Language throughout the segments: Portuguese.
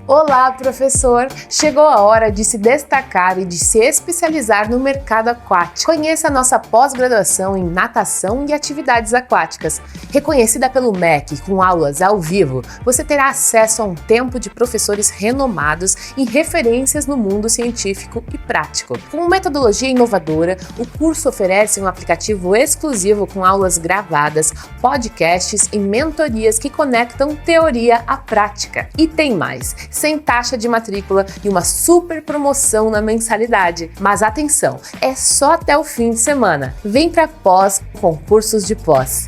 Olá, professor! Chegou a hora de se destacar e de se especializar no mercado aquático. Conheça a nossa pós-graduação em natação e atividades aquáticas. Reconhecida pelo MEC com aulas ao vivo, você terá acesso a um tempo de professores renomados e referências no mundo científico e prático. Com metodologia inovadora, o curso oferece um aplicativo exclusivo com aulas gravadas, podcasts e mentorias que conectam teoria à prática. E tem mais! Sem taxa de matrícula e uma super promoção na mensalidade. Mas atenção, é só até o fim de semana. Vem para pós com cursos de pós.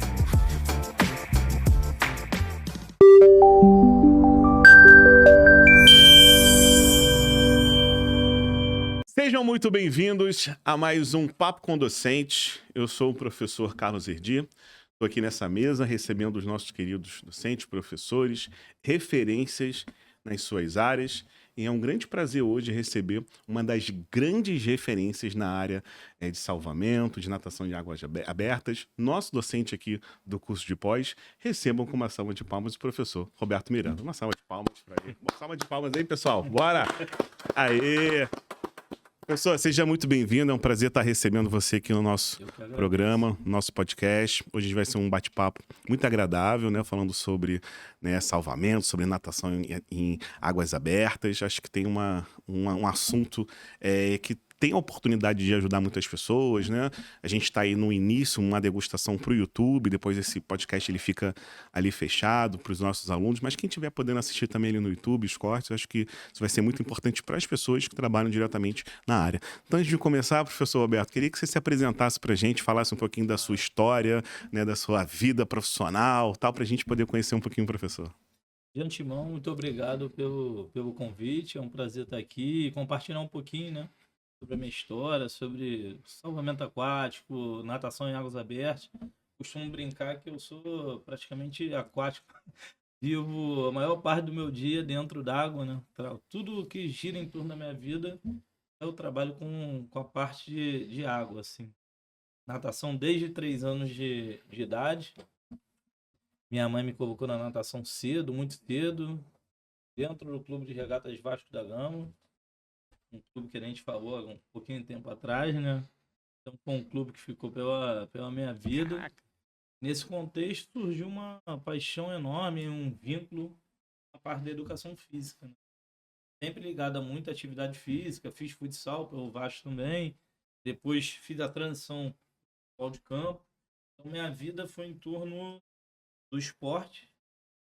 Sejam muito bem-vindos a mais um Papo com Docente. Eu sou o professor Carlos Erdi. Estou aqui nessa mesa recebendo os nossos queridos docentes, professores, referências nas suas áreas. E é um grande prazer hoje receber uma das grandes referências na área de salvamento, de natação em águas abertas. Nosso docente aqui do curso de pós. Recebam com uma salva de palmas o professor Roberto Miranda. Uma salva de palmas para ele. Uma salva de palmas aí, pessoal. Bora! Aê! Professor, seja muito bem-vindo. É um prazer estar recebendo você aqui no nosso programa, no nosso podcast. Hoje vai ser um bate-papo muito agradável, né? Falando sobre salvamento, sobre natação em águas abertas. Acho que tem um assunto que tem a oportunidade de ajudar muitas pessoas, né? A gente está aí no início, uma degustação para o YouTube, depois esse podcast ele fica ali fechado para os nossos alunos, mas quem estiver podendo assistir também ali no YouTube, os cortes, eu acho que isso vai ser muito importante para as pessoas que trabalham diretamente na área. Então, antes de começar, professor Roberto, queria que você se apresentasse para a gente, falasse um pouquinho da sua história, né, da sua vida profissional, tal, para a gente poder conhecer um pouquinho o professor. De antemão, muito obrigado pelo convite, é um prazer estar aqui e compartilhar um pouquinho, né, sobre a minha história, sobre salvamento aquático, natação em águas abertas. Costumo brincar que eu sou praticamente aquático. Vivo a maior parte do meu dia dentro d'água, né? Tudo que gira em torno da minha vida, eu trabalho com a parte de água, assim. Natação desde 3 anos de idade. Minha mãe me colocou na natação cedo, muito cedo, dentro do Clube de Regatas Vasco da Gama. Um clube que a gente falou há um pouquinho de tempo atrás, né? Então, foi um clube que ficou pela minha vida. Caraca. Nesse contexto, surgiu uma paixão enorme, um vínculo à parte da educação física, né? Sempre ligada muito à atividade física, fiz futsal pelo Vasco também, depois fiz a transição ao de campo. Então, minha vida foi em torno do esporte.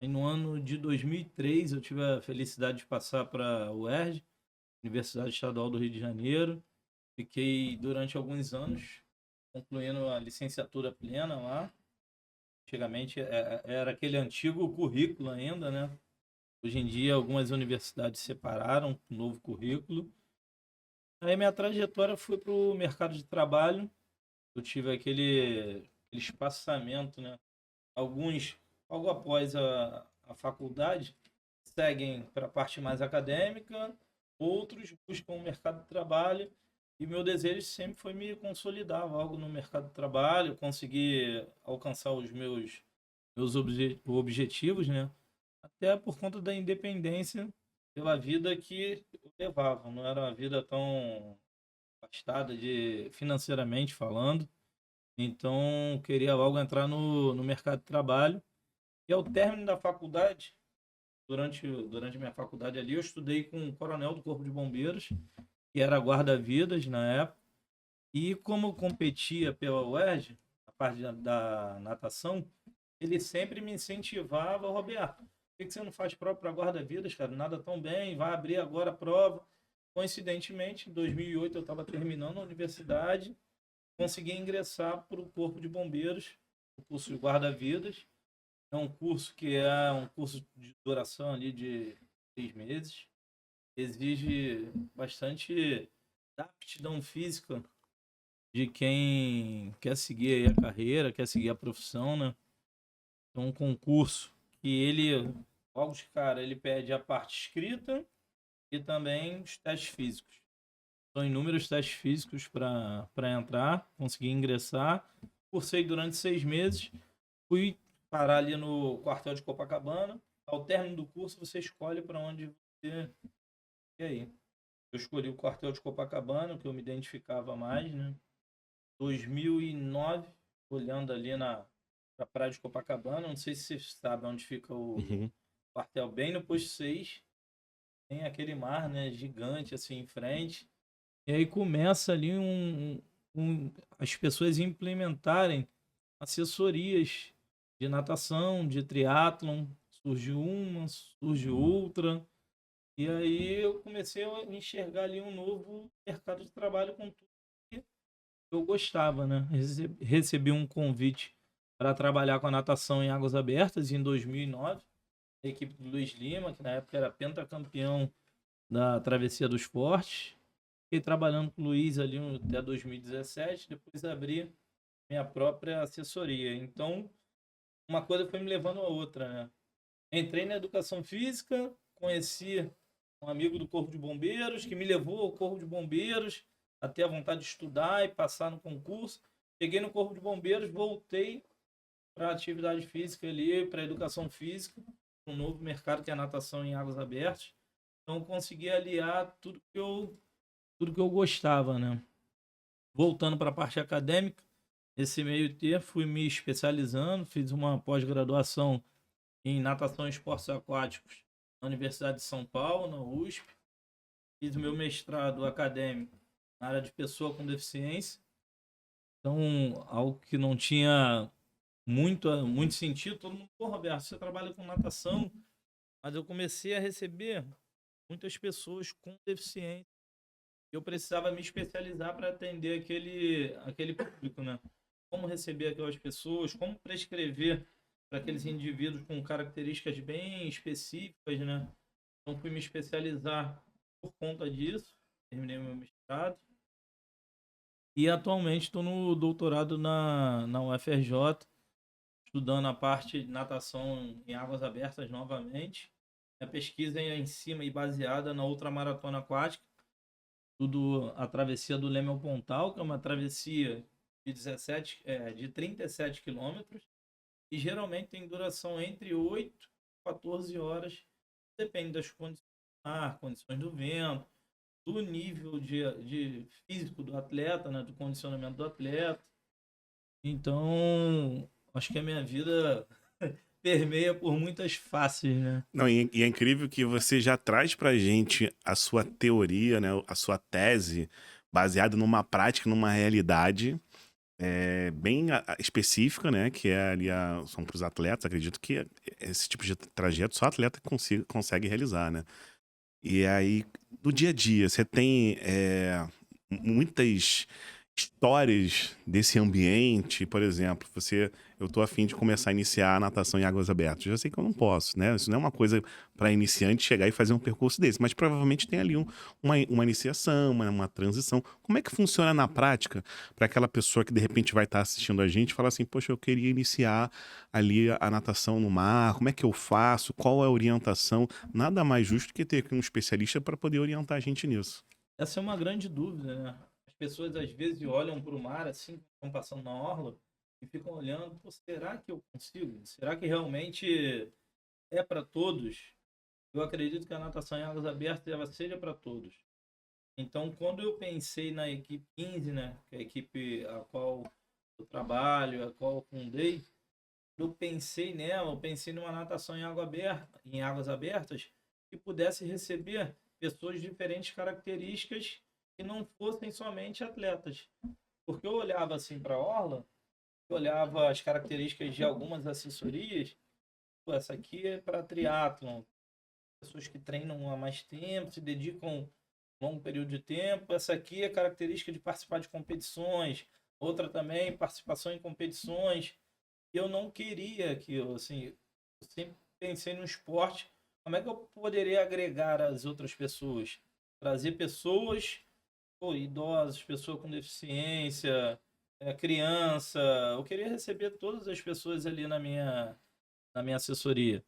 E no ano de 2003, eu tive a felicidade de passar para a UERJ, Universidade Estadual do Rio de Janeiro. Fiquei durante alguns anos concluindo a licenciatura plena lá. Antigamente era aquele antigo currículo ainda, né? Hoje em dia algumas universidades separaram um novo currículo. Aí minha trajetória foi para o mercado de trabalho. Eu tive aquele espaçamento, né? Alguns, logo após a faculdade, seguem para a parte mais acadêmica, outros buscam o mercado de trabalho, e meu desejo sempre foi me consolidar logo no mercado de trabalho, conseguir alcançar os meus objetivos, né? Até por conta da independência pela vida que eu levava. Não era uma vida tão afastada financeiramente falando, então eu queria logo entrar no mercado de trabalho. E ao término da faculdade, durante minha faculdade ali, eu estudei com um coronel do Corpo de Bombeiros, que era guarda-vidas na época. E como eu competia pela UERJ, a parte da natação, ele sempre me incentivava: Roberto, por que você não faz prova para guarda-vidas, cara? Nada tão bem, vai abrir agora a prova. Coincidentemente, em 2008 eu estava terminando a universidade, consegui ingressar para o Corpo de Bombeiros, o curso de guarda-vidas. É um curso que é um curso de duração ali de 6 meses. Exige bastante aptidão física de quem quer seguir aí a carreira, quer seguir a profissão, né? É um concurso que ele, logo de cara, ele pede a parte escrita e também os testes físicos. São inúmeros testes físicos para entrar, conseguir ingressar. Cursei durante 6 meses, fui parar ali no quartel de Copacabana. Ao término do curso, você escolhe para onde E aí? Eu escolhi o quartel de Copacabana, que eu me identificava mais, né? 2009, olhando ali pra praia de Copacabana, não sei se você sabe onde fica o Uhum. quartel, bem no posto 6, tem aquele mar, né, gigante assim em frente. E aí começa ali as pessoas implementarem assessorias de natação, de triatlon, surge uma, surge outra. E aí eu comecei a enxergar ali um novo mercado de trabalho com tudo que eu gostava, né? Recebi um convite para trabalhar com a natação em águas abertas em 2009, a equipe do Luiz Lima, que na época era pentacampeão da Travessia dos Fortes. Fiquei trabalhando com o Luiz ali até 2017, depois abri minha própria assessoria. Então, uma coisa foi me levando a outra, né? Entrei na educação física, conheci um amigo do Corpo de Bombeiros que me levou ao Corpo de Bombeiros, até a vontade de estudar e passar no concurso. Cheguei no Corpo de Bombeiros, voltei para a atividade física ali, para a educação física, um novo mercado que é a natação em águas abertas. Então, consegui aliar tudo que eu gostava, né? Voltando para a parte acadêmica, esse meio tempo fui me especializando, fiz uma pós-graduação em natação e esportes aquáticos na Universidade de São Paulo, na USP. Fiz o meu mestrado acadêmico na área de pessoa com deficiência. Então, algo que não tinha muito sentido. Todo mundo, pô, Roberto, você trabalha com natação, mas eu comecei a receber muitas pessoas com deficiência. Eu precisava me especializar para atender aquele público, né? Como receber aquelas pessoas, como prescrever para aqueles indivíduos com características bem específicas, né? Então fui me especializar por conta disso, terminei meu mestrado e atualmente estou no doutorado na UFRJ, estudando a parte de natação em águas abertas novamente. A pesquisa é em cima e baseada na ultramaratona aquática, tudo a travessia do Leme ao Pontal, que é uma travessia de 37 quilômetros, e geralmente tem duração entre 8 e 14 horas, depende das condições do mar, condições do vento, do nível de físico do atleta, né, do condicionamento do atleta. Então, acho que a minha vida permeia por muitas faces, né? Não, e é incrível que você já traz pra gente a sua teoria, né, a sua tese, baseada numa prática, numa realidade bem específica, né, que é ali são para os atletas. Acredito que esse tipo de trajeto só atleta consegue realizar, né? E aí, no dia a dia, você tem muitas histórias desse ambiente. Por exemplo, eu tô a fim de começar a iniciar a natação em águas abertas. Eu já sei que eu não posso, né? Isso não é uma coisa para iniciante chegar e fazer um percurso desse, mas provavelmente tem ali uma iniciação, uma transição. Como é que funciona na prática para aquela pessoa que de repente vai estar assistindo a gente e falar assim, poxa, eu queria iniciar ali a natação no mar, como é que eu faço? Qual é a orientação? Nada mais justo que ter aqui um especialista para poder orientar a gente nisso. Essa é uma grande dúvida, né? As pessoas às vezes olham para o mar assim, estão passando na orla e ficam olhando, pô, será que eu consigo? Será que realmente é para todos? Eu acredito que a natação em águas abertas ela seja para todos. Então, quando eu pensei na equipe 15, né, que é a equipe a qual eu trabalho, a qual eu fundei, eu pensei nela, eu pensei numa natação em águas abertas que pudesse receber pessoas de diferentes características que não fossem somente atletas. Porque eu olhava assim para a orla, eu olhava as características de algumas assessorias, pô, essa aqui é para triatlon, pessoas que treinam há mais tempo, se dedicam um longo período de tempo. Essa aqui é característica de participar de competições, outra também participação em competições. E eu não queria aquilo, assim, eu sempre pensei no esporte, como é que eu poderia agregar as outras pessoas? Trazer pessoas, pô, idosos, pessoas com deficiência, criança. Eu queria receber todas as pessoas ali na minha assessoria.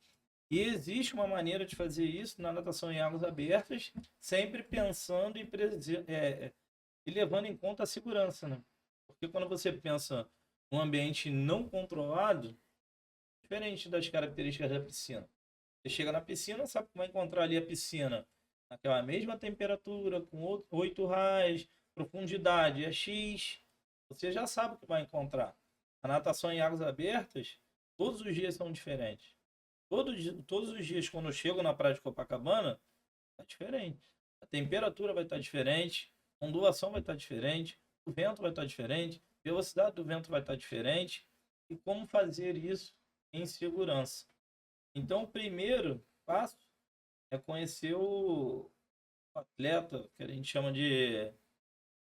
E existe uma maneira de fazer isso na natação em águas abertas, sempre pensando e levando em conta a segurança, né? Porque quando você pensa num ambiente não controlado, diferente das características da piscina. Você chega na piscina, sabe que vai encontrar ali a piscina naquela mesma temperatura, com 8 raios, profundidade é X. Você já sabe o que vai encontrar. A natação em águas abertas, todos os dias são diferentes. Todos os dias, quando eu chego na praia de Copacabana, tá diferente. A temperatura vai estar diferente, a ondulação vai estar diferente, o vento vai estar diferente, a velocidade do vento vai estar diferente. E como fazer isso em segurança? Então, o primeiro passo é conhecer o atleta, que a gente chama de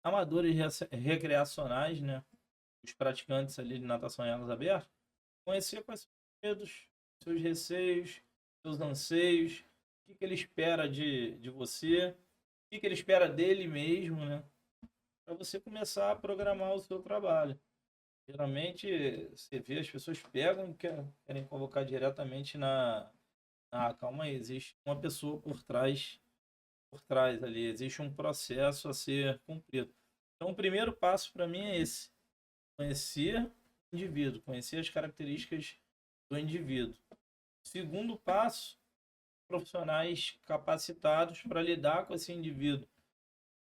amadores recreacionais, né? Os praticantes ali de natação em águas abertas, conhecer quais são os medos, seus receios, seus anseios, o que ele espera de você, o que ele espera dele mesmo, né? Para você começar a programar o seu trabalho. Geralmente, você vê, as pessoas pegam e querem colocar diretamente na... Ah, calma aí, existe uma pessoa por trás ali, existe um processo a ser cumprido. Então, o primeiro passo para mim é esse: conhecer o indivíduo, conhecer as características do indivíduo. Segundo passo, profissionais capacitados para lidar com esse indivíduo.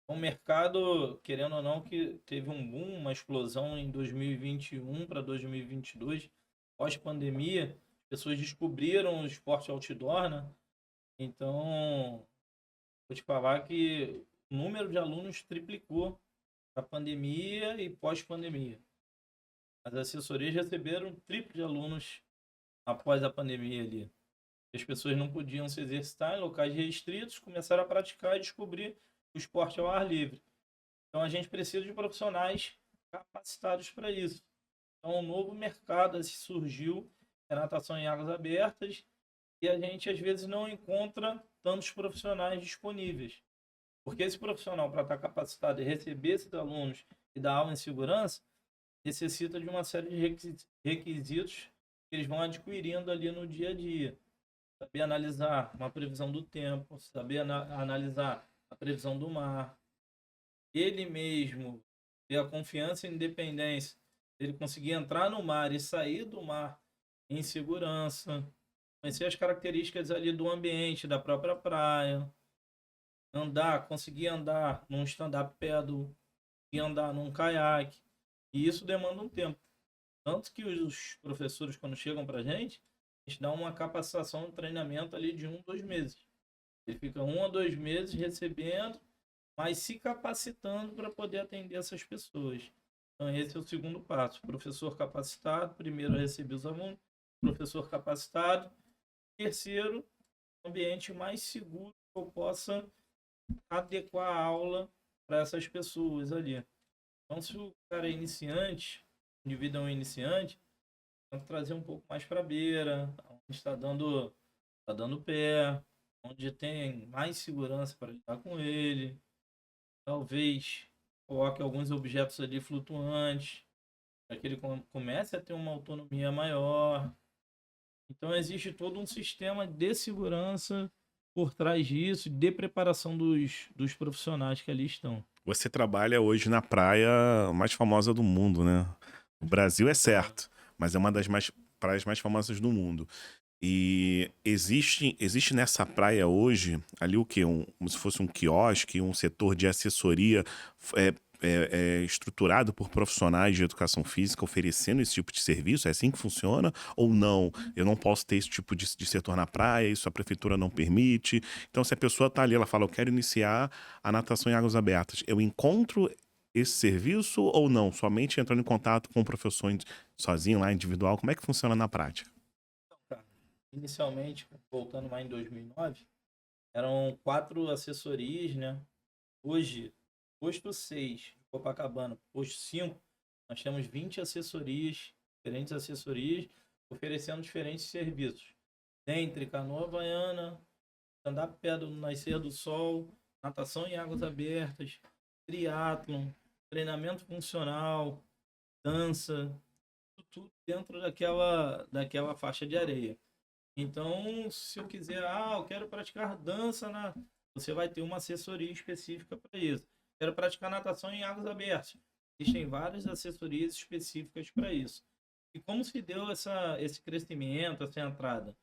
O mercado, querendo ou não, que teve um boom, uma explosão em 2021 para 2022, pós-pandemia, pessoas descobriram o esporte outdoor, né? Então, vou te falar que o número de alunos triplicou na pandemia e pós-pandemia. As assessorias receberam um triplo de alunos após a pandemia ali. As pessoas não podiam se exercitar em locais restritos, começaram a praticar e descobrir o esporte ao ar livre. Então a gente precisa de profissionais capacitados para isso. Então um novo mercado surgiu, é a natação em águas abertas, e a gente às vezes não encontra tantos profissionais disponíveis. Porque esse profissional, para estar capacitado e receber esses alunos e dar aula em segurança, necessita de uma série de requisitos que eles vão adquirindo ali no dia a dia. Saber analisar uma previsão do tempo, saber analisar a previsão do mar, ele mesmo ter a confiança e independência, ele conseguir entrar no mar e sair do mar em segurança, conhecer as características ali do ambiente, da própria praia, conseguir andar num stand-up paddle, e andar num caiaque, e isso demanda um tempo. Tanto que os professores, quando chegam para a gente dá uma capacitação, um treinamento ali de 2 meses. Ele fica 1 a 2 meses recebendo, mas se capacitando para poder atender essas pessoas. Então, esse é o segundo passo. Professor capacitado, primeiro receber os alunos, professor capacitado. Terceiro, ambiente mais seguro que eu possa adequar a aula para essas pessoas ali. Então, se o cara é iniciante, o indivíduo é um iniciante, tem que trazer um pouco mais para a beira, onde está dando pé, onde tem mais segurança para lidar com ele. Talvez coloque alguns objetos ali flutuantes, para que ele comece a ter uma autonomia maior. Então existe todo um sistema de segurança por trás disso, de preparação dos profissionais que ali estão. Você trabalha hoje na praia mais famosa do mundo, né? O Brasil é certo, mas é uma das praias mais famosas do mundo. E existe nessa praia hoje, ali o quê? Como se fosse um quiosque, um setor de assessoria estruturado por profissionais de educação física oferecendo esse tipo de serviço? É assim que funciona? Ou não? Eu não posso ter esse tipo de setor na praia, isso a prefeitura não permite. Então, se a pessoa está ali, ela fala, eu quero iniciar a natação em águas abertas, eu encontro esse serviço ou não? Somente entrando em contato com o professor sozinho lá, individual? Como é que funciona na prática? Inicialmente, voltando lá em 2009, eram 4 assessorias, né? Hoje, posto 6 de Copacabana, posto 5, nós temos 20 assessorias, diferentes assessorias, oferecendo diferentes serviços. Dentre canoa havaiana, stand-up paddle no nascer do sol, natação em águas abertas, triatlon, treinamento funcional, dança, tudo dentro daquela faixa de areia. Então, se eu quiser, eu quero praticar dança, você vai ter uma assessoria específica para isso. Quero praticar natação em águas abertas. Existem várias assessorias específicas para isso. E como se deu esse crescimento, essa entrada?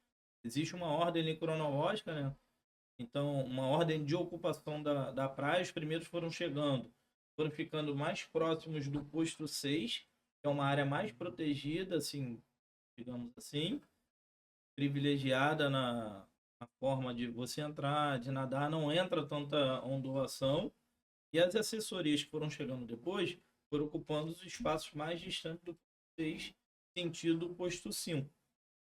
existe uma ordem ali cronológica, né? Então, uma ordem de ocupação da praia, os primeiros foram chegando, foram ficando mais próximos do posto 6, que é uma área mais protegida, assim, digamos assim, privilegiada na forma de você entrar, de nadar, não entra tanta ondulação, e as assessorias que foram chegando depois foram ocupando os espaços mais distantes do posto 6, sentido posto 5.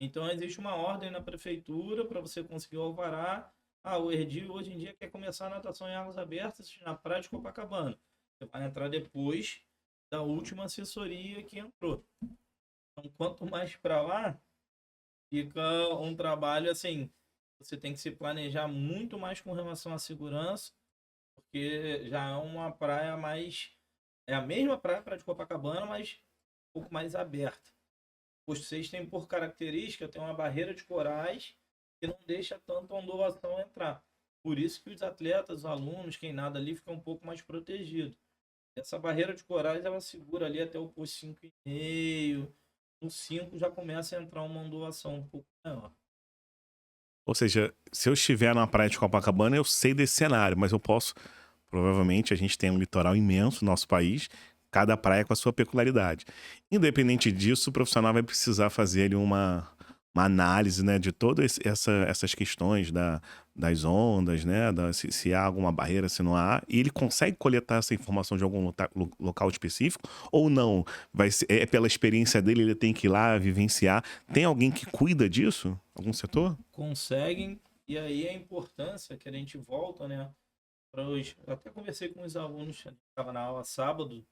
Então, existe uma ordem na prefeitura para você conseguir o alvará. O Herdi hoje em dia quer começar a natação em águas abertas na praia de Copacabana. Você vai entrar depois da última assessoria que entrou. Então, quanto mais para lá, fica um trabalho assim, você tem que se planejar muito mais com relação à segurança, porque já é uma praia mais... É a mesma praia de Copacabana, mas um pouco mais aberta. O posto 6 tem por característica, tem uma barreira de corais que não deixa tanta ondulação entrar. Por isso que os atletas, os alunos, quem nada ali, fica um pouco mais protegido. Essa barreira de corais, ela segura ali até o posto 5,5. No 5 já começa a entrar uma ondulação um pouco maior. Ou seja, se eu estiver na praia de Copacabana, eu sei desse cenário, mas eu posso... Provavelmente a gente tem um litoral imenso no nosso país, cada praia com a sua peculiaridade. Independente disso, o profissional vai precisar fazer ali uma análise, né, de todas essas questões das ondas, né, se há alguma barreira, se não há, e ele consegue coletar essa informação de algum local específico, ou não? É pela experiência dele, ele tem que ir lá vivenciar. Tem alguém que cuida disso? Algum setor? Conseguem, e aí a importância que a gente volta, né, para hoje. Eu até conversei com os alunos, estava na aula sábado,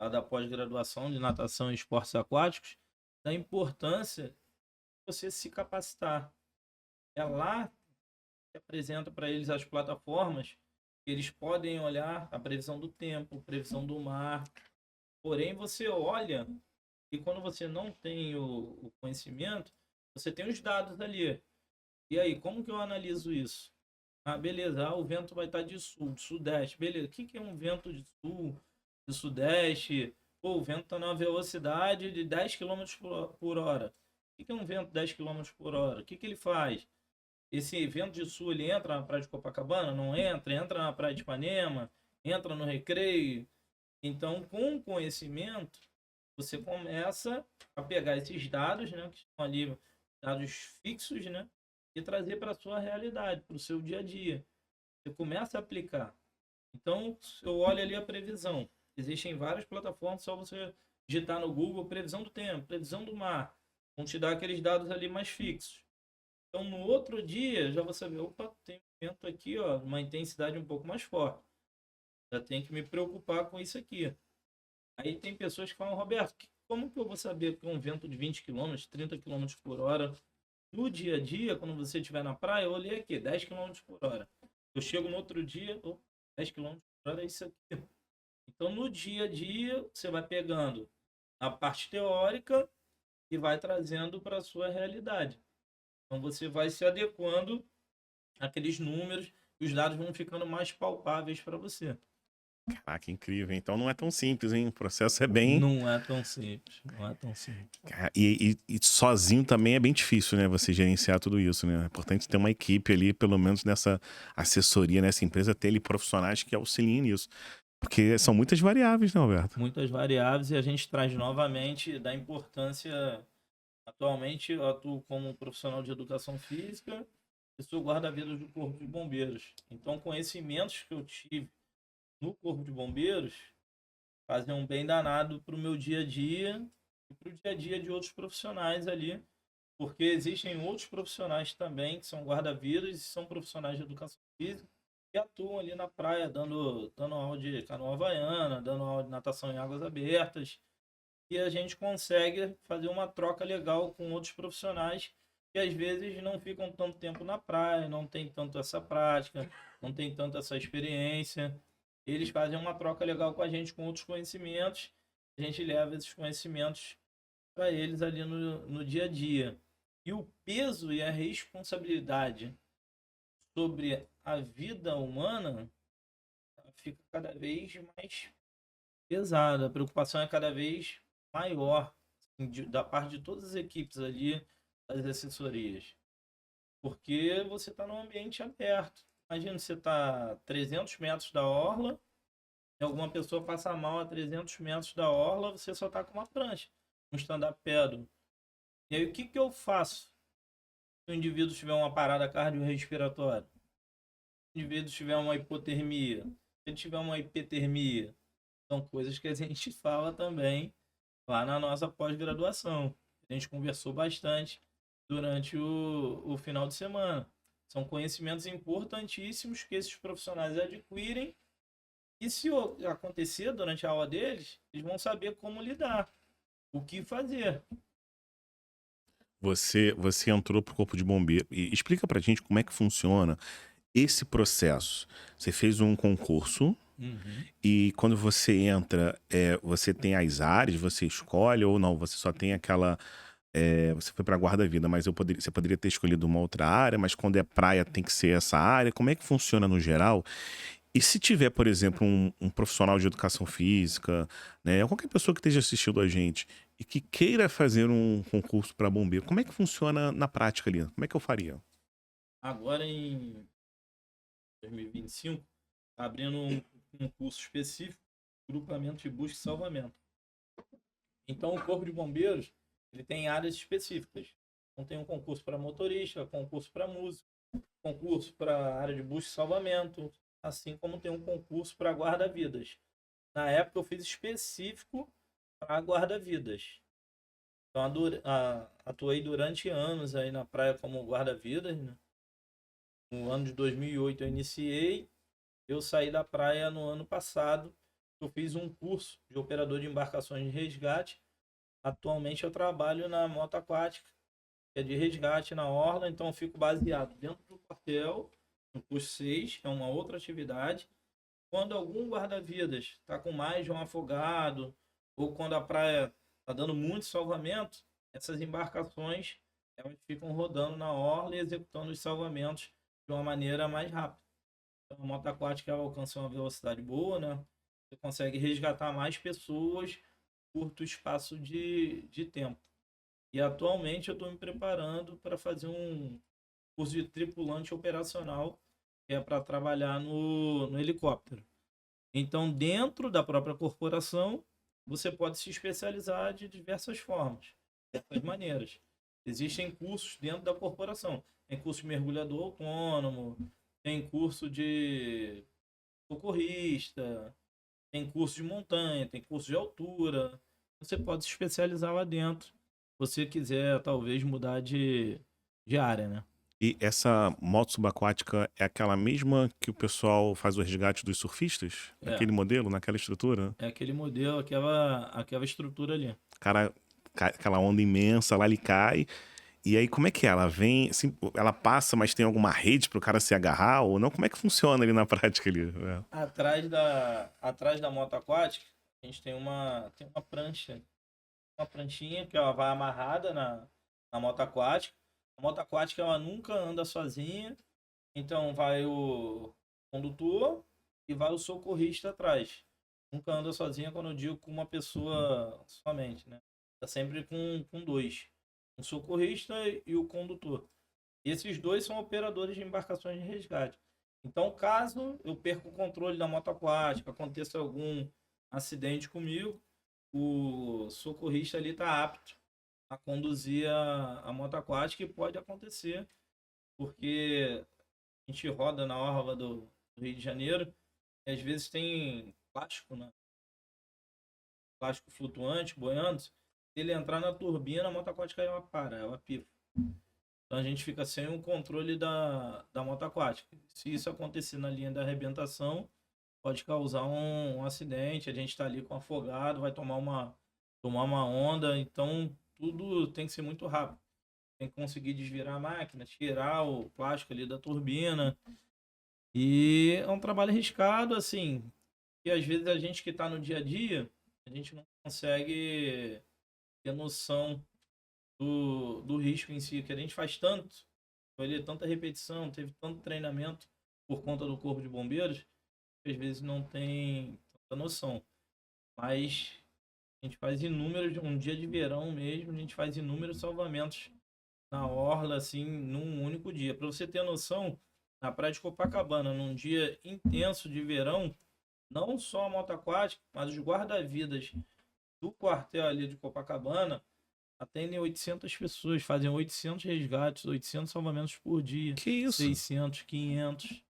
lá da pós-graduação de natação e esportes aquáticos, da importância de você se capacitar. É lá que apresenta para eles as plataformas que eles podem olhar a previsão do tempo, previsão do mar. Porém, você olha e quando você não tem o conhecimento, você tem os dados ali. E aí, como que eu analiso isso? Beleza, o vento vai estar de sul, de sudeste. Beleza, o que é um vento de sul, de sudeste? Pô, o vento está na velocidade de 10 km por hora. O que é um vento de 10 km por hora? O que ele faz? Esse vento de sul, ele entra na praia de Copacabana? Não entra? Entra na praia de Ipanema? Entra no Recreio? Então, com conhecimento, você começa a pegar esses dados, né, que estão ali, dados fixos, né, e trazer para a sua realidade, para o seu dia a dia. Você começa a aplicar. Então, eu olho ali a previsão. Existem várias plataformas, só você digitar no Google previsão do tempo, previsão do mar. Vão te dar aqueles dados ali mais fixos. Então, no outro dia, já você vê, opa, tem um vento aqui, ó, uma intensidade um pouco mais forte. Já tem que me preocupar com isso aqui. Aí tem pessoas que falam, Roberto, como que eu vou saber que é um vento de 20 km, 30 km por hora? No dia a dia, quando você estiver na praia, eu olhei aqui, 10 km por hora. Eu chego no outro dia, 10 km por hora é isso aqui. Então, no dia a dia, você vai pegando a parte teórica e vai trazendo para a sua realidade. Então, você vai se adequando àqueles números e os dados vão ficando mais palpáveis para você. Caraca, incrível. Então não é tão simples, hein? O processo é bem... Não é tão simples, não é tão simples. E sozinho também é bem difícil, né? Você gerenciar tudo isso, né? É importante ter uma equipe ali, pelo menos nessa assessoria, nessa empresa, ter ali profissionais que auxiliem nisso. Porque são muitas variáveis, né, Alberto? Muitas variáveis e a gente traz novamente da importância. Atualmente eu atuo como profissional de educação física e sou guarda-vidas do Corpo de Bombeiros. Então, conhecimentos que eu tive no Corpo de Bombeiros fazem um bem danado para o meu dia a dia e para o dia a dia de outros profissionais ali, porque existem outros profissionais também que são guarda-vidas e são profissionais de educação física que atuam ali na praia, dando aula de canoa havaiana, dando aula de natação em águas abertas, e a gente consegue fazer uma troca legal com outros profissionais que às vezes não ficam tanto tempo na praia, não tem tanto essa prática, não tem tanto essa experiência. Eles fazem uma troca legal com a gente com outros conhecimentos, a gente leva esses conhecimentos para eles ali no dia a dia. E o peso e a responsabilidade sobre a vida humana fica cada vez mais pesada, a preocupação é cada vez maior, assim, da parte de todas as equipes ali, das assessorias. Porque você está num ambiente aberto. Imagina, você está a 300 metros da orla, e alguma pessoa passa mal a 300 metros da orla, você só está com uma prancha, um stand-up paddle. E aí, o que eu faço se o indivíduo tiver uma parada cardiorrespiratória? Se o indivíduo tiver uma hipotermia? Se ele tiver uma hipertermia? São coisas que a gente fala também lá na nossa pós-graduação. A gente conversou bastante durante o final de semana. São conhecimentos importantíssimos que esses profissionais adquirem e se acontecer durante a aula deles, eles vão saber como lidar, o que fazer. Você entrou pro Corpo de Bombeiro. E explica pra gente como é que funciona esse processo. Você fez um concurso Uhum. e quando você entra, você tem as áreas, você escolhe ou não? Você só tem aquela. Você foi pra guarda-vida, mas você poderia ter escolhido uma outra área, mas quando é praia tem que ser essa área. Como é que funciona no geral? E se tiver, por exemplo, um profissional de educação física, né, ou qualquer pessoa que esteja assistindo a gente e que queira fazer um concurso para bombeiro, como é que funciona na prática ali? Como é que eu faria? Agora em 2025, tá abrindo um curso específico, grupamento de busca e salvamento. Então, o Corpo de Bombeiros ele tem áreas específicas. Então, tem um concurso para motorista, concurso para músico, concurso para área de busca e salvamento, assim como tem um concurso para guarda-vidas. Na época, eu fiz específico para guarda-vidas. Então, atuei durante anos aí na praia como guarda-vidas, né? No ano de 2008 eu iniciei. Eu saí da praia no ano passado. Eu fiz um curso de operador de embarcações de resgate. Atualmente eu trabalho na moto aquática, que é de resgate na orla. Então eu fico baseado dentro do quartel, no curso 6, é uma outra atividade. Quando algum guarda-vidas está com mais de um afogado, ou quando a praia está dando muito salvamento, essas embarcações elas ficam rodando na orla e executando os salvamentos de uma maneira mais rápida. Então, a moto aquática ela alcança uma velocidade boa, né? Você consegue resgatar mais pessoas em curto espaço de tempo. E atualmente eu estou me preparando para fazer um curso de tripulante operacional, que é para trabalhar no helicóptero. Então, dentro da própria corporação, você pode se especializar de diversas formas, diversas maneiras. Existem cursos dentro da corporação. Tem curso de mergulhador autônomo, tem curso de socorrista, tem curso de montanha, tem curso de altura. Você pode se especializar lá dentro. Se você quiser, talvez, mudar de área, né? E essa moto subaquática é aquela mesma que o pessoal faz o resgate dos surfistas? É, Aquele modelo, naquela estrutura? é aquele modelo, aquela estrutura ali. Cara, aquela onda imensa lá, ele cai. E aí, como é que é? Ela vem, assim, ela passa, mas tem alguma rede pro cara se agarrar ou não? Como é que funciona ali na prática ali? Atrás da moto aquática, a gente tem uma prancha, uma pranchinha que ela vai amarrada na moto aquática. A moto aquática ela nunca anda sozinha, então vai o condutor e vai o socorrista atrás. Nunca anda sozinha quando eu digo com uma pessoa somente, né? Tá sempre com dois, um socorrista e o condutor. E esses dois são operadores de embarcações de resgate. Então, caso eu perca o controle da moto aquática, aconteça algum acidente comigo, o socorrista ali está apto a conduzir a moto aquática e pode acontecer, porque a gente roda na orla do Rio de Janeiro e às vezes tem plástico, né? Plástico flutuante, boiando. Se ele entrar na turbina, a moto aquática ela para, ela pifa. Então a gente fica sem o controle da moto aquática. Se isso acontecer na linha da arrebentação, pode causar um acidente. A gente está ali com afogado, vai tomar uma onda. Então tudo tem que ser muito rápido. Tem que conseguir desvirar a máquina, tirar o plástico ali da turbina. E é um trabalho arriscado, assim, que às vezes a gente que está no dia a dia, a gente não consegue ter noção do risco em si, que a gente faz tanto, foi ali tanta repetição, teve tanto treinamento por conta do Corpo de Bombeiros, que às vezes não tem tanta noção. Mas a gente faz inúmeros, um dia de verão mesmo, a gente faz inúmeros salvamentos na orla, assim, num único dia. Para você ter noção, na praia de Copacabana, num dia intenso de verão, não só a moto aquática, mas os guarda-vidas do quartel ali de Copacabana atendem 800 pessoas, fazem 800 resgates, 800 salvamentos por dia, Que isso? 600, 500.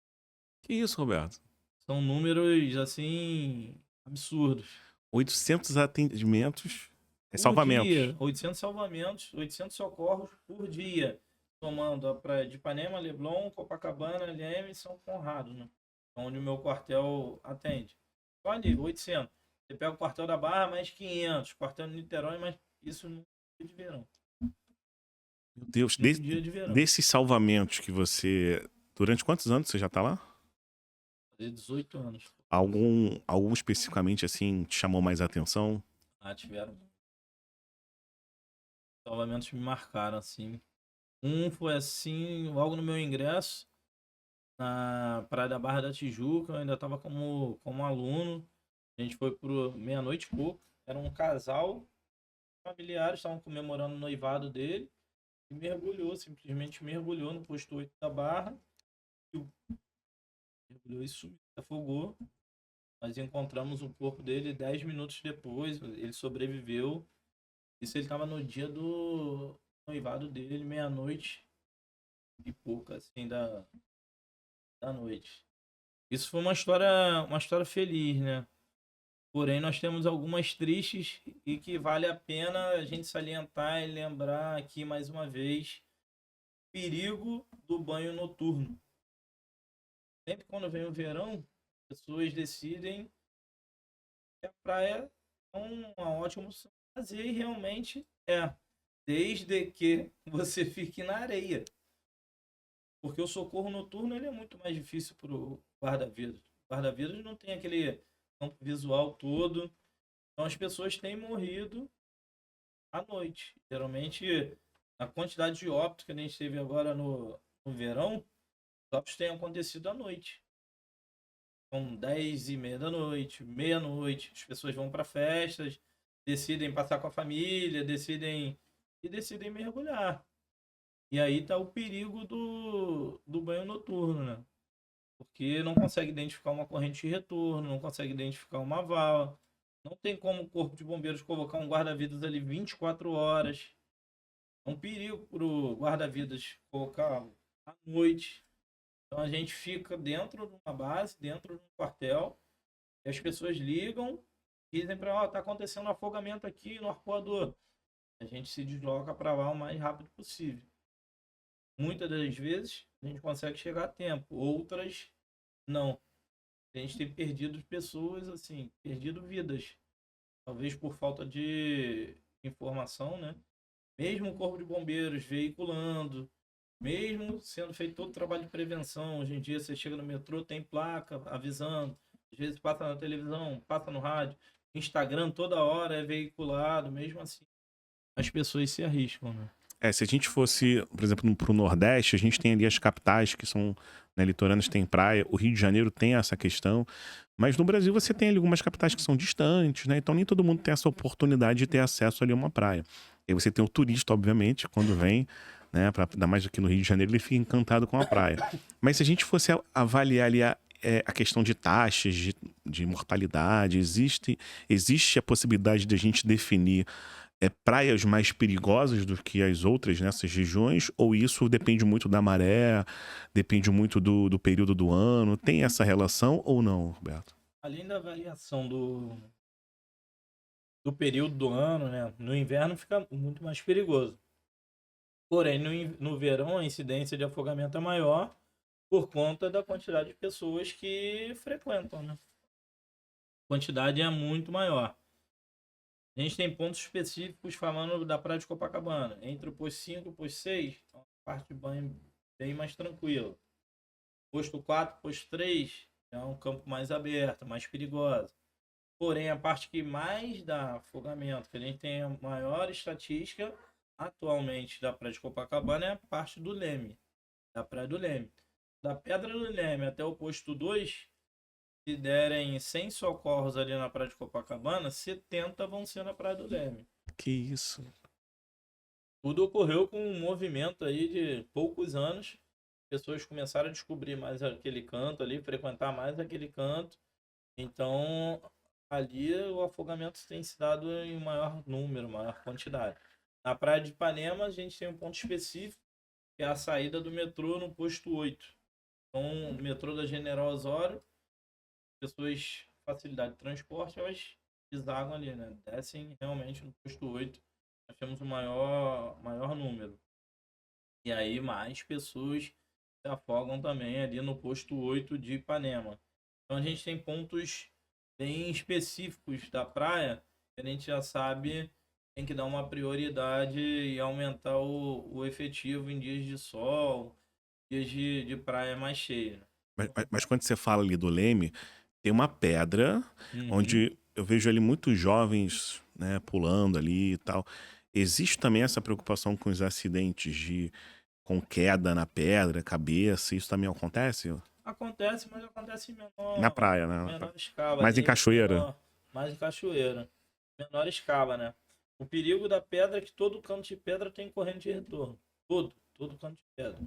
Que isso, Roberto? São números, assim, absurdos. 800 atendimentos, Por salvamentos. dia, 800 salvamentos, 800 socorros por dia, somando a praia de Ipanema, Leblon, Copacabana, Leme e São Conrado, né? Onde o meu quartel atende. Só ali, 800. Você pega o quartel da Barra, mais 500. Quartel de Niterói, mais... Isso no dia de verão. Meu Deus, No dia de verão. desses salvamentos que você... Durante quantos anos você já tá lá? Fazer 18 anos. Algum especificamente, assim, te chamou mais a atenção? Ah, tiveram. Salvamentos me marcaram, assim. Um foi assim, logo no meu ingresso, na Praia da Barra da Tijuca, eu ainda estava como aluno. A gente foi por meia-noite e pouco. Era um casal, familiares, estavam comemorando o noivado dele. E mergulhou, simplesmente mergulhou no posto 8 da Barra. Mergulhou e sumiu, afogou. Nós encontramos o corpo dele 10 minutos depois. Ele sobreviveu. Isso ele estava no dia do noivado dele, meia-noite e pouco, assim, da noite. Isso foi uma história feliz, né? Porém, nós temos algumas tristes e que vale a pena a gente salientar e lembrar aqui mais uma vez o perigo do banho noturno. Sempre quando vem o verão, pessoas decidem que a praia é uma ótima opção de fazer e realmente é, desde que você fique na areia. Porque o socorro noturno ele é muito mais difícil para o guarda-vidas. O guarda-vidas não tem aquele campo visual todo. Então as pessoas têm morrido à noite. Geralmente, a quantidade de óbitos que a gente teve agora no verão, os óbitos têm acontecido à noite. São 10h30 da noite, meia-noite. As pessoas vão para festas, decidem passar com a família, decidem mergulhar. E aí tá o perigo do banho noturno, né? Porque não consegue identificar uma corrente de retorno, não consegue identificar uma vala. Não tem como o Corpo de Bombeiros colocar um guarda-vidas ali 24 horas. É um perigo para o guarda-vidas colocar à noite. Então a gente fica dentro de uma base, dentro de um quartel, e as pessoas ligam, dizem para ela, tá acontecendo um afogamento aqui no arpoador. A gente se desloca para lá o mais rápido possível. Muitas das vezes a gente consegue chegar a tempo, outras não. A gente tem perdido pessoas, assim, perdido vidas. Talvez por falta de informação, né? Mesmo o Corpo de Bombeiros veiculando, mesmo sendo feito todo o trabalho de prevenção. Hoje em dia você chega no metrô, tem placa avisando. Às vezes passa na televisão, passa no rádio. Instagram toda hora é veiculado, mesmo assim. As pessoas se arriscam, né? Se a gente fosse, por exemplo, pro Nordeste, a gente tem ali as capitais que são, né, litorâneas, tem praia, o Rio de Janeiro tem essa questão, mas no Brasil você tem ali algumas capitais que são distantes, né? Então nem todo mundo tem essa oportunidade de ter acesso ali a uma praia. E aí você tem o turista, obviamente, quando vem, né, ainda mais aqui no Rio de Janeiro, ele fica encantado com a praia. Mas se a gente fosse avaliar ali a questão de taxas, de mortalidade, existe a possibilidade de a gente definir praias mais perigosas do que as outras nessas regiões? Ou isso depende muito da maré, depende muito do período do ano? Tem essa relação ou não, Roberto? Além da variação do período do ano, né? No inverno fica muito mais perigoso. Porém, no verão a incidência de afogamento é maior por conta da quantidade de pessoas que frequentam, né? A quantidade é muito maior. A gente tem pontos específicos falando da praia de Copacabana. Entre o posto 5 e o posto 6, a parte de banho bem mais tranquila. Posto 4, posto 3 é um campo mais aberto, mais perigoso. Porém, a parte que mais dá afogamento, que a gente tem a maior estatística atualmente da praia de Copacabana, é a parte do Leme, da praia do Leme. Da Pedra do Leme até o posto 2, se derem 100 socorros ali na praia de Copacabana, 70 vão ser na praia do Leme. Que isso. Tudo ocorreu com um movimento aí de poucos anos. Pessoas começaram a descobrir mais aquele canto ali, frequentar mais aquele canto. Então, ali o afogamento tem se dado em maior número, maior quantidade. Na Praia de Ipanema, a gente tem um ponto específico, que é a saída do metrô no posto 8. Então, o metrô da General Osório, pessoas, facilidade de transporte, elas desagam ali, né? Descem realmente no posto 8. Nós temos o maior número. E aí mais pessoas se afogam também ali no posto 8 de Ipanema. Então a gente tem pontos bem específicos da praia que a gente já sabe tem que dar uma prioridade e aumentar o efetivo em dias de sol, dias de praia mais cheia. Mas quando você fala ali do Leme, tem uma pedra Uhum. onde eu vejo ali muitos jovens, né, pulando ali e tal. Existe também essa preocupação com os acidentes com queda na pedra, cabeça, isso também acontece? Acontece, mas acontece em Na praia, né? menor escala Mas em ali, cachoeira. mais em cachoeira. Menor escala, né? O perigo da pedra é que todo canto de pedra tem corrente de retorno. Todo canto de pedra.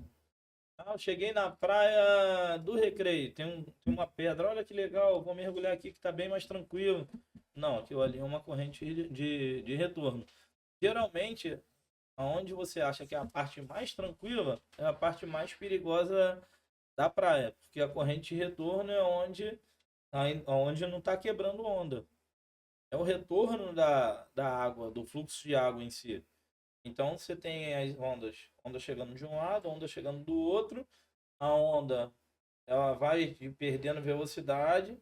Ah, eu cheguei na praia do Recreio, tem uma pedra, olha que legal, vou mergulhar aqui que tá bem mais tranquilo. Não, aquilo ali é uma corrente de retorno. Geralmente, aonde você acha que é a parte mais tranquila, é a parte mais perigosa da praia, porque a corrente de retorno é onde não está quebrando onda. É o retorno da água, do fluxo de água em si. Então você tem as onda chegando de um lado, onda chegando do outro. A onda ela vai perdendo velocidade,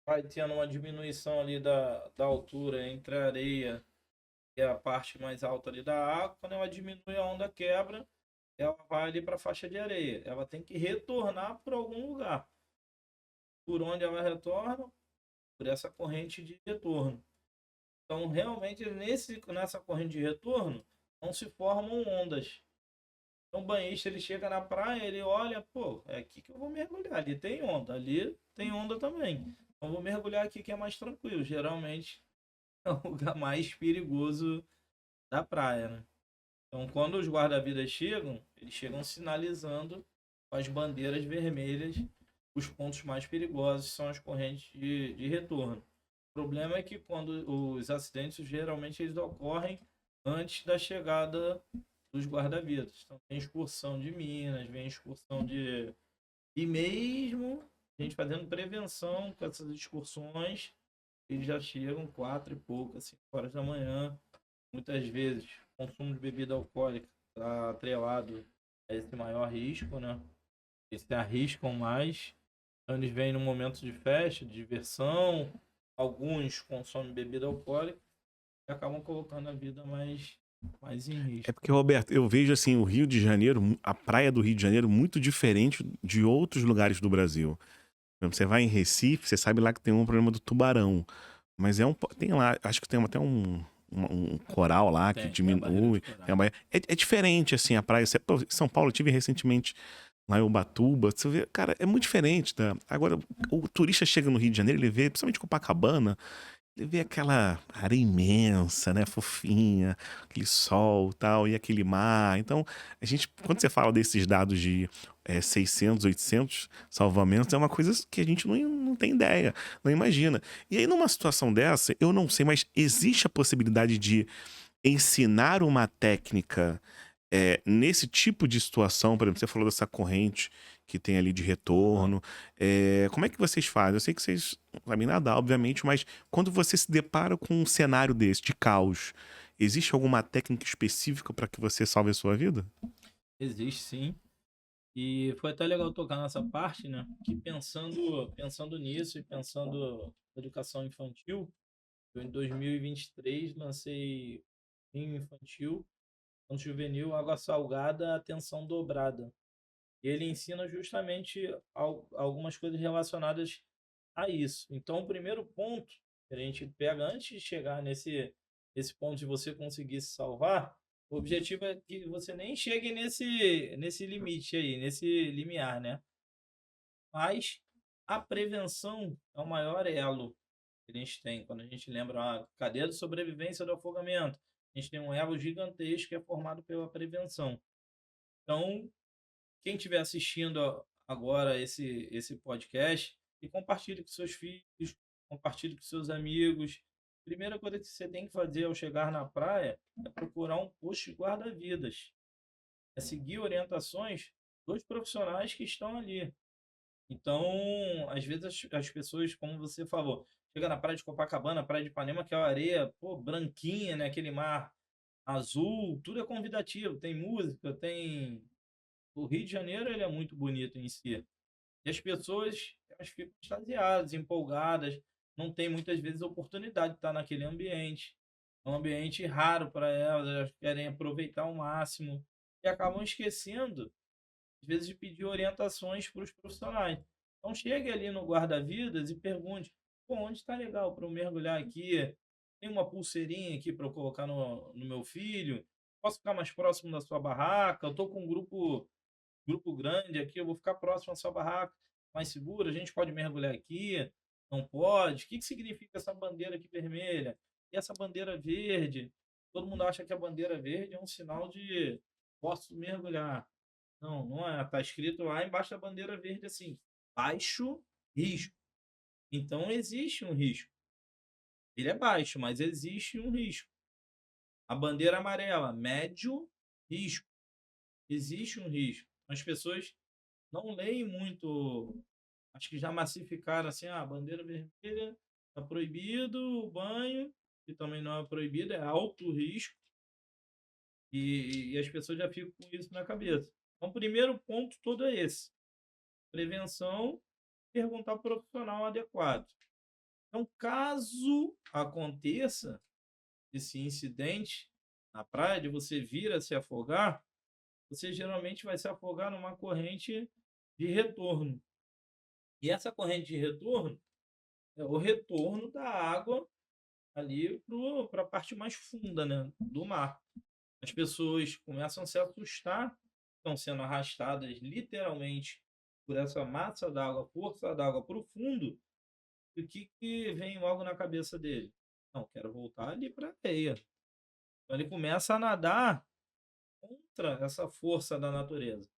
vai tendo uma diminuição ali da altura entre a areia e a parte mais alta ali da água. Quando ela diminui, a onda quebra, ela vai ali para a faixa de areia. Ela tem que retornar por algum lugar. Por onde ela retorna? Por essa corrente de retorno. Então, realmente, nessa corrente de retorno, não se formam ondas. Então, o banhista ele chega na praia, ele olha, pô, é aqui que eu vou mergulhar. Ali tem onda, ali tem onda também. Então, vou mergulhar aqui que é mais tranquilo. Geralmente, é o lugar mais perigoso da praia, né? Então, quando os guarda-vidas chegam, eles chegam sinalizando com as bandeiras vermelhas os pontos mais perigosos são as correntes de retorno. O problema é que quando os acidentes geralmente eles ocorrem antes da chegada dos guarda-vidas. Então, tem excursão de minas, vem excursão de. E mesmo a gente fazendo prevenção com essas excursões, eles já chegam 4 e poucas, 5 horas da manhã. Muitas vezes, o consumo de bebida alcoólica está atrelado a esse maior risco, né? Eles se arriscam mais. Então, eles vêm no momento de festa, de diversão. Alguns consomem bebida alcoólica e acabam colocando a vida mais em É risco. porque, Roberto, eu vejo assim o Rio de Janeiro, a praia do Rio de Janeiro, muito diferente de outros lugares do Brasil. Por exemplo, você vai em Recife, você sabe lá que tem um problema do tubarão. Mas tem lá, acho que tem até um coral lá que Tem a barreira de diminui. coral. É diferente, assim, a praia. Pô, São Paulo, eu tive recentemente lá em Ubatuba. Você vê, cara, é muito diferente, tá? Agora, o turista chega no Rio de Janeiro, ele vê, principalmente Copacabana, ele vê aquela areia imensa, né, fofinha, aquele sol tal, e aquele mar. Então, quando você fala desses dados de 600, 800 salvamentos, é uma coisa que a gente não tem ideia, não imagina. E aí, numa situação dessa, eu não sei, mas existe a possibilidade de ensinar uma técnica nesse tipo de situação, por exemplo, você falou dessa corrente que tem ali de retorno. Como é que vocês fazem? Eu sei que vocês não sabem nadar, obviamente, mas quando você se depara com um cenário desse, de caos, existe alguma técnica específica para que você salve a sua vida? Existe sim. E foi até legal tocar nessa parte, né? Que pensando nisso e pensando na educação infantil, eu em 2023 lancei em infantil, no juvenil, água salgada, atenção dobrada. E ele ensina justamente algumas coisas relacionadas a isso. Então, o primeiro ponto que a gente pega antes de chegar nesse ponto de você conseguir se salvar, o objetivo é que você nem chegue nesse limite aí, nesse limiar, né? Mas a prevenção é o maior elo que a gente tem. Quando a gente lembra a cadeia de sobrevivência do afogamento, A gente tem um elo gigantesco que é formado pela prevenção. Então, quem estiver assistindo agora esse podcast, e compartilhe com seus filhos, compartilhe com seus amigos. Primeira coisa que você tem que fazer ao chegar na praia é procurar um posto de guarda-vidas. É seguir orientações dos profissionais que estão ali. Então, às vezes as pessoas, como você falou, chega na praia de Copacabana, praia de Ipanema, que é a areia, pô, branquinha, né? Aquele mar azul, tudo é convidativo, tem música, tem... O Rio de Janeiro, ele é muito bonito em si. E as pessoas, elas ficam extasiadas, empolgadas, não tem muitas vezes oportunidade de estar naquele ambiente. É um ambiente raro para elas querem aproveitar ao máximo e acabam esquecendo, às vezes, de pedir orientações para os profissionais. Então, chegue ali no guarda-vidas e pergunte: pô, onde está legal para eu mergulhar aqui? Tem uma pulseirinha aqui para eu colocar no meu filho? Posso ficar mais próximo da sua barraca? Eu estou com um grupo grande aqui, eu vou ficar próximo à sua barraca, mais seguro, a gente pode mergulhar aqui, não pode? O que significa essa bandeira aqui vermelha? E essa bandeira verde? Todo mundo acha que a bandeira verde é um sinal de posso mergulhar. Não, não é. Está escrito lá embaixo da bandeira verde assim, baixo risco. Então existe um risco. Ele é baixo, mas existe um risco. A bandeira amarela, médio risco. Existe um risco. As pessoas não leem muito, acho que já massificaram assim, a bandeira vermelha está proibido, o banho, que também não é proibido, é alto risco, e as pessoas já ficam com isso na cabeça. Então, o primeiro ponto todo é esse: prevenção, perguntar ao profissional adequado. Então, caso aconteça esse incidente na praia, de você vir a se afogar, você geralmente vai se afogar numa corrente de retorno. E essa corrente de retorno é o retorno da água ali para a parte mais funda, né, do mar. As pessoas começam a se assustar, estão sendo arrastadas literalmente por essa massa d'água, força d'água para o fundo, e o que vem logo na cabeça dele? Não, quero voltar ali para a areia. Então ele começa a nadar contra essa força da natureza.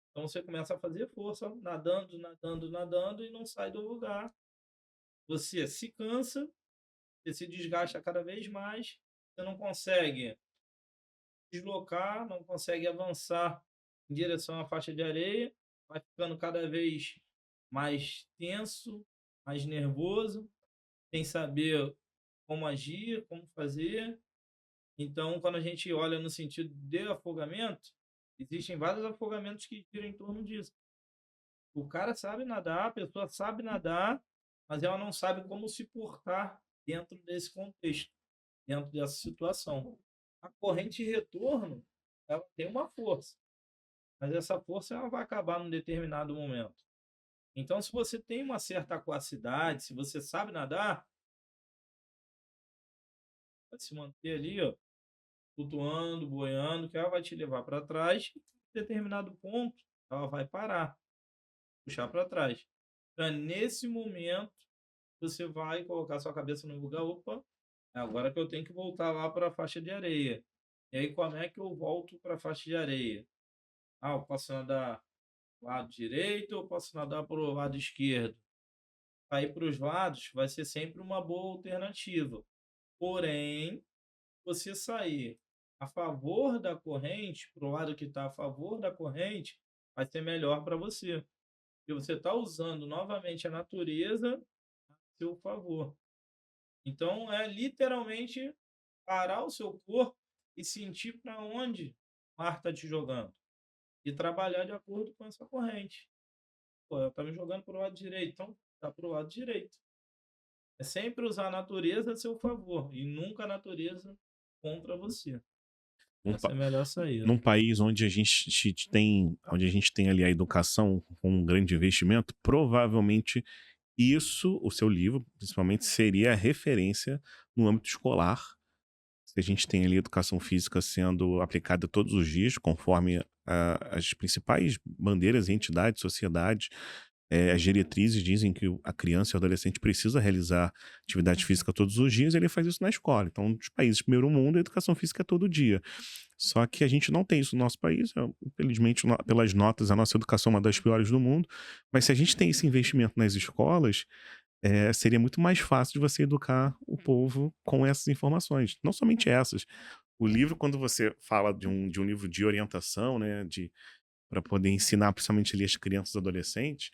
Então você começa a fazer força, nadando, nadando, nadando e não sai do lugar. Você se cansa, você se desgasta cada vez mais, você não consegue deslocar, não consegue avançar em direção à faixa de areia, vai ficando cada vez mais tenso, mais nervoso, sem saber como agir, como fazer. Então, quando a gente olha no sentido de afogamento, existem vários afogamentos que giram em torno disso. O cara sabe nadar, a pessoa sabe nadar, mas ela não sabe como se portar dentro desse contexto, dentro dessa situação. A corrente de retorno, ela tem uma força, mas essa força ela vai acabar num determinado momento. Então, se você tem uma certa aquacidade, se você sabe nadar, vai se manter ali, ó, flutuando, boiando, que ela vai te levar para trás, e em determinado ponto ela vai parar, puxar para trás. Então, nesse momento, você vai colocar sua cabeça no lugar, opa, agora que eu tenho que voltar lá para a faixa de areia. E aí, como é que eu volto para a faixa de areia? Ah, eu posso nadar pro lado direito ou posso nadar para o lado esquerdo? Aí, para os lados, vai ser sempre uma boa alternativa. Porém, você sair a favor da corrente, para o lado que está a favor da corrente, vai ser melhor para você. E você está usando novamente a natureza a seu favor. Então, é literalmente parar o seu corpo e sentir para onde o mar está te jogando. E trabalhar de acordo com essa corrente. Pô, ela está me jogando para o lado direito, então está para o lado direito. É sempre usar a natureza a seu favor e nunca a natureza contra você. Num, Essa é a melhor saída. num país onde a gente tem ali a educação com um grande investimento, provavelmente isso, o seu livro, principalmente, seria a referência no âmbito escolar. Se a gente tem ali educação física sendo aplicada todos os dias, conforme as principais bandeiras e entidades, sociedades as diretrizes dizem que a criança e o adolescente precisa realizar atividade física todos os dias, ele faz isso na escola. Então, nos países do primeiro mundo, a educação física é todo dia. Só que a gente não tem isso no nosso país. Infelizmente, pelas notas, a nossa educação é uma das piores do mundo. Mas se a gente tem esse investimento nas escolas, seria muito mais fácil de você educar o povo com essas informações. Não somente essas. O livro, quando você fala de um livro de orientação, né, para poder ensinar, principalmente ali as crianças e adolescentes,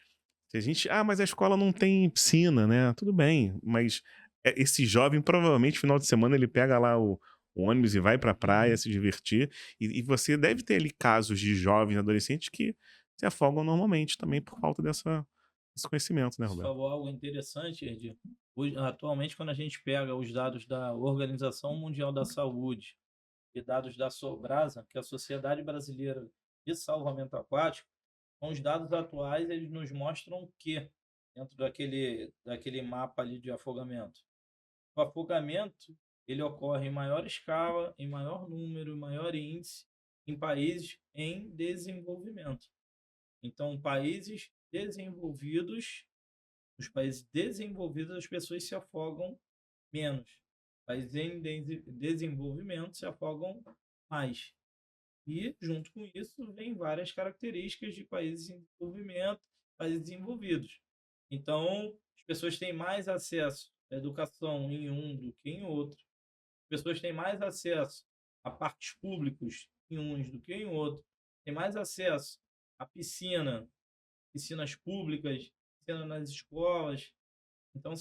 se a gente, mas a escola não tem piscina, né? Tudo bem, mas esse jovem provavelmente final de semana ele pega lá o ônibus e vai para a praia se divertir, e você deve ter ali casos de jovens e adolescentes que se afogam normalmente também por falta desse conhecimento, né, Você Roberto? falou algo interessante, Edi. Atualmente, quando a gente pega os dados da Organização Mundial da Saúde e dados da Sobrasa, que é a Sociedade Brasileira de Salvamento Aquático, com os dados atuais, eles nos mostram que, dentro daquele mapa ali de afogamento, o afogamento ele ocorre em maior escala, em maior número, em maior índice, em países em desenvolvimento. Então, nos países desenvolvidos, as pessoas se afogam menos. Países em desenvolvimento se afogam mais. E, junto com isso, vem várias características de países em desenvolvimento, países desenvolvidos. Então, as pessoas têm mais acesso à educação em um do que em outro. As pessoas têm mais acesso a parques públicos em uns do que em outro. Têm mais acesso à piscinas públicas, piscina nas escolas. Então,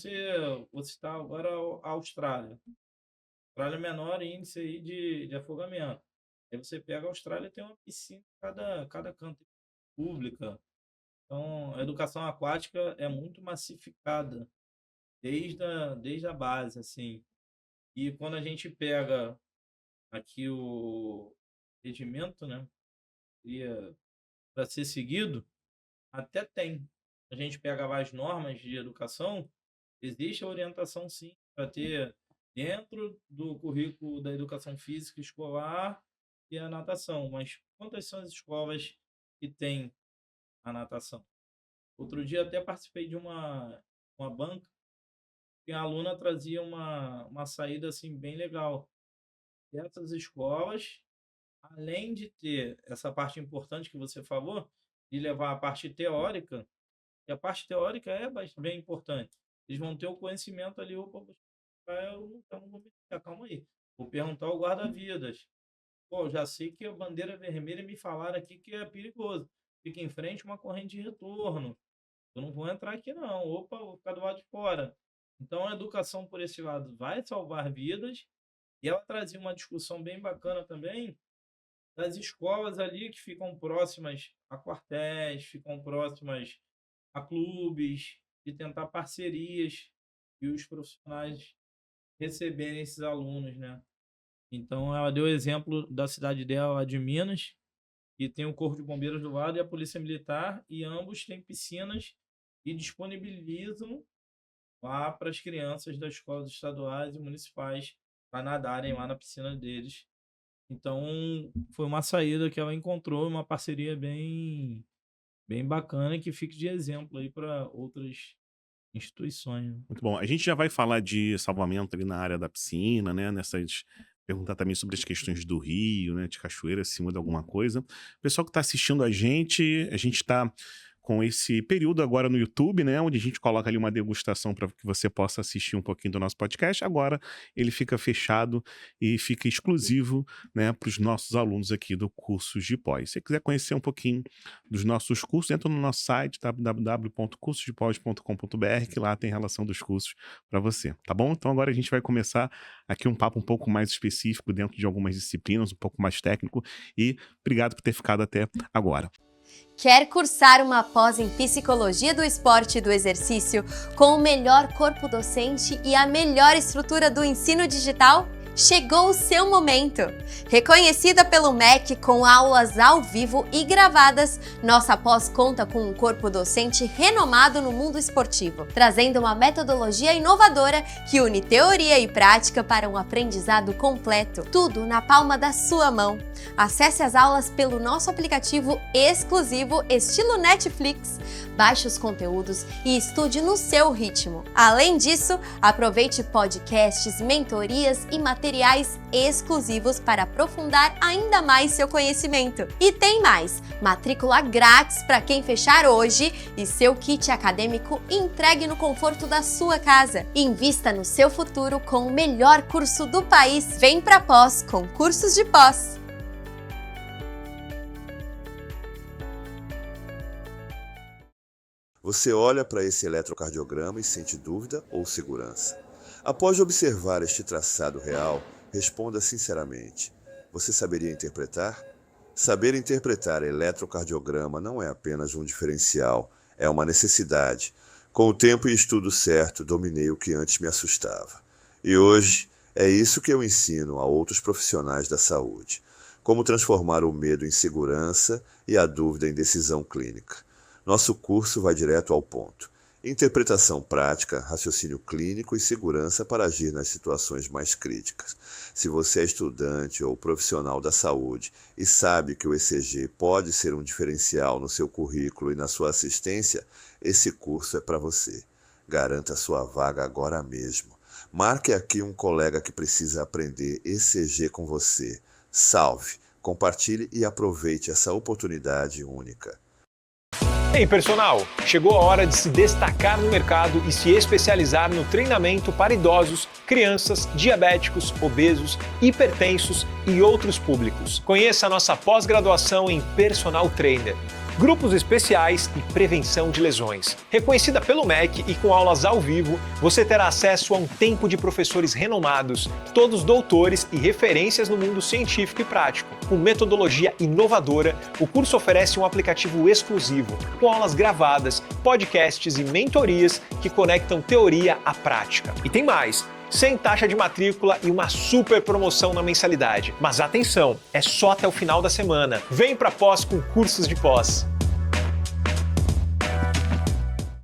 vou citar agora a Austrália. A Austrália é o menor índice aí de afogamento. Aí você pega a Austrália, tem uma piscina em cada canto pública. Então, a educação aquática é muito massificada desde a base, assim. E quando a gente pega aqui o regimento, né, para ser seguido, até tem. A gente pega as normas de educação, existe a orientação, sim, para ter dentro do currículo da educação física escolar e a natação. Mas quantas são as escolas que têm a natação? Outro dia até participei de uma banca que a aluna trazia uma saída assim bem legal. E essas escolas, além de ter essa parte importante que você falou, de levar a parte teórica, e a parte teórica é bem importante. Eles vão ter o conhecimento ali, eu não vou me calma aí. Vou perguntar ao guarda-vidas. Pô, já sei que a bandeira vermelha me falaram aqui que é perigoso. Fica em frente uma corrente de retorno. Eu não vou entrar aqui não. Opa, vou ficar do lado de fora. Então a educação por esse lado vai salvar vidas. E ela trazia uma discussão bem bacana também das escolas ali que ficam próximas a quartéis, ficam próximas a clubes, de tentar parcerias e os profissionais receberem esses alunos, né? Então, ela deu o exemplo da cidade dela, de Minas, que tem o Corpo de Bombeiros do lado e a Polícia Militar, e ambos têm piscinas e disponibilizam lá para as crianças das escolas estaduais e municipais para nadarem lá na piscina deles. Então, foi uma saída que ela encontrou, uma parceria bem bacana que fique de exemplo aí para outras instituições. Muito bom. A gente já vai falar de salvamento ali na área da piscina, né? Perguntar também sobre as questões do rio, né? De cachoeira, se muda alguma coisa. O pessoal que está assistindo a gente está com esse período agora no YouTube, né? Onde a gente coloca ali uma degustação para que você possa assistir um pouquinho do nosso podcast. Agora ele fica fechado e fica exclusivo, né, para os nossos alunos aqui do curso de pós. Se você quiser conhecer um pouquinho dos nossos cursos, entra no nosso site www.cursosdepós.com.br, que lá tem relação dos cursos para você, tá bom? Então agora a gente vai começar aqui um papo um pouco mais específico dentro de algumas disciplinas, um pouco mais técnico, e obrigado por ter ficado até agora. Quer cursar uma pós em Psicologia do Esporte e do Exercício com o melhor corpo docente e a melhor estrutura do ensino digital? chegou o seu momento! Reconhecida pelo MEC com aulas ao vivo e gravadas, nossa pós conta com um corpo docente renomado no mundo esportivo, trazendo uma metodologia inovadora que une teoria e prática para um aprendizado completo. Tudo na palma da sua mão. Acesse as aulas pelo nosso aplicativo exclusivo estilo Netflix. Baixe os conteúdos e estude no seu ritmo. Além disso, aproveite podcasts, mentorias e materiais exclusivos para aprofundar ainda mais seu conhecimento. E tem mais! Matrícula grátis para quem fechar hoje e seu kit acadêmico entregue no conforto da sua casa. Invista no seu futuro com o melhor curso do país. Vem pra pós com Cursos de Pós. Você olha para esse eletrocardiograma e sente dúvida ou segurança? Após observar este traçado real, responda sinceramente. Você saberia interpretar? Saber interpretar eletrocardiograma não é apenas um diferencial, é uma necessidade. Com o tempo e estudo certo, dominei o que antes me assustava. E hoje, é isso que eu ensino a outros profissionais da saúde. Como transformar o medo em segurança e a dúvida em decisão clínica. Nosso curso vai direto ao ponto. Interpretação prática, raciocínio clínico e segurança para agir nas situações mais críticas. Se você é estudante ou profissional da saúde e sabe que o ECG pode ser um diferencial no seu currículo e na sua assistência, esse curso é para você. Garanta sua vaga agora mesmo. Marque aqui um colega que precisa aprender ECG com você. Salve, compartilhe e aproveite essa oportunidade única. Ei, personal! Chegou a hora de se destacar no mercado e se especializar no treinamento para idosos, crianças, diabéticos, obesos, hipertensos e outros públicos. Conheça a nossa pós-graduação em Personal Trainer. Grupos especiais e prevenção de lesões. Reconhecida pelo MEC e com aulas ao vivo, você terá acesso a um tempo de professores renomados, todos doutores e referências no mundo científico e prático. Com metodologia inovadora, o curso oferece um aplicativo exclusivo, com aulas gravadas, podcasts e mentorias que conectam teoria à prática. E tem mais! Sem taxa de matrícula e uma super promoção na mensalidade. Mas atenção, é só até o final da semana. Vem pra pós com Cursos de Pós.